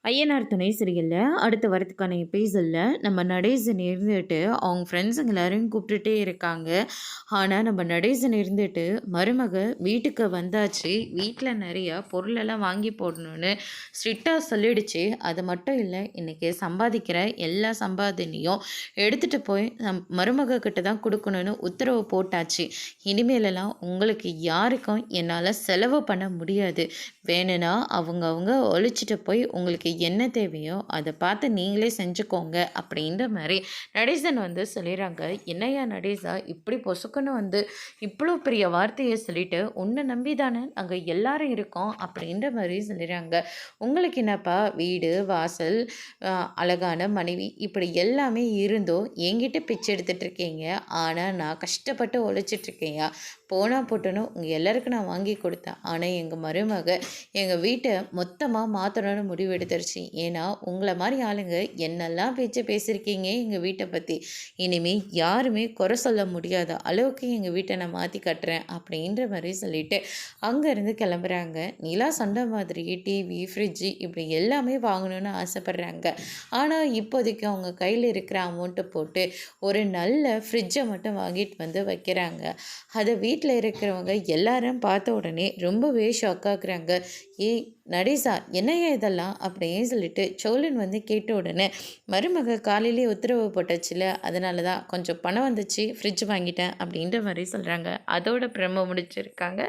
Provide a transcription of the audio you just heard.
ஐயனார் துணை சீரியலில் அடுத்த வரதுக்கான எபிசோடில் நம்ம நடேசன் இருந்துட்டு அவங்க ஃப்ரெண்ட்ஸுங்க எல்லாரையும் கூப்பிட்டுட்டே இருக்காங்க. ஆனால் நம்ம நடேசன் இருந்துட்டு மருமக வீட்டுக்கு வந்தாச்சு, வீட்டில் நிறையா பொருளெல்லாம் வாங்கி போடணும்னு ஸ்ட்ரிக்டாக சொல்லிடுச்சு. அது மட்டும் இல்லை, இன்றைக்கி சம்பாதிக்கிற எல்லா சம்பாதனையும் எடுத்துகிட்டு போய் மருமக கிட்ட தான் கொடுக்கணும்னு உத்தரவு போட்டாச்சு. இனிமேலெல்லாம் உங்களுக்கு யாருக்கும் என்னால் செலவு பண்ண முடியாது. வேணும்னா அவங்க ஒழிச்சிட்டு போய் உங்களுக்கு என்ன தேவையோ அதை பார்த்து நீங்களே செஞ்சுக்கோங்க அப்படின்ற மாதிரி நடேசன் சொல்லிடுறாங்க. என்னையா நடேசா இப்படி பொசுக்குன்னு இவ்வளோ பெரிய வார்த்தையை சொல்லிட்டு உன்னை நம்பி தானே நாங்கள் எல்லாரும் இருக்கோம் அப்படின்ற மாதிரி சொல்லிடுறாங்க. உங்களுக்கு என்னப்பா வீடு வாசல் அழகான மனைவி இப்படி எல்லாமே இருந்தோ என்கிட்ட பிச்சை எடுத்துகிட்டு இருக்கீங்க. ஆனால் நான் கஷ்டப்பட்டு உழைச்சிட்ருக்கேயா. போனால் போட்டணும் உங்கள் எல்லாருக்கும் நான் வாங்கி கொடுத்தேன். ஆனால் எங்கள் மருமக எங்கள் வீட்டை மொத்தமாக மாற்றணும்னு முடிவு எடுத்துருச்சு. ஏன்னா உங்களை மாதிரி ஆளுங்க என்னெல்லாம் பேச்சு பேசியிருக்கீங்க எங்கள் வீட்டை பற்றி. இனிமேல் யாருமே குறை சொல்ல முடியாத அளவுக்கு எங்கள் வீட்டை நான் மாற்றி கட்டுறேன் அப்படின்ற மாதிரி சொல்லிட்டு அங்கேருந்து கிளம்புறாங்க. நிலா சொன்ன மாதிரி டிவி ஃப்ரிட்ஜு இப்படி எல்லாமே வாங்கணும்னு ஆசைப்பட்றாங்க. ஆனால் இப்போதைக்கு அவங்க கையில் இருக்கிற அமௌண்ட்டை போட்டு ஒரு நல்ல ஃப்ரிட்ஜை மட்டும் வாங்கிட்டு வைக்கிறாங்க. அதை வீட்டில் இருக்கிறவங்க எல்லாரும் பார்த்த உடனே ரொம்பவே ஷாக் ஆகுறாங்க. ஏய் நடேசா என்னையா இதெல்லாம் அப்படின்னு சொல்லிட்டு சோழன் கேட்ட உடனே மருமக காலையிலே உத்தரவு போட்டாச்சுல, அதனால தான் கொஞ்சம் பணம் வந்துச்சு, ஃப்ரிட்ஜ் வாங்கிட்டேன் அப்படின்ற மாதிரி சொல்கிறாங்க. அதோட பிரம முடிச்சிருக்காங்க.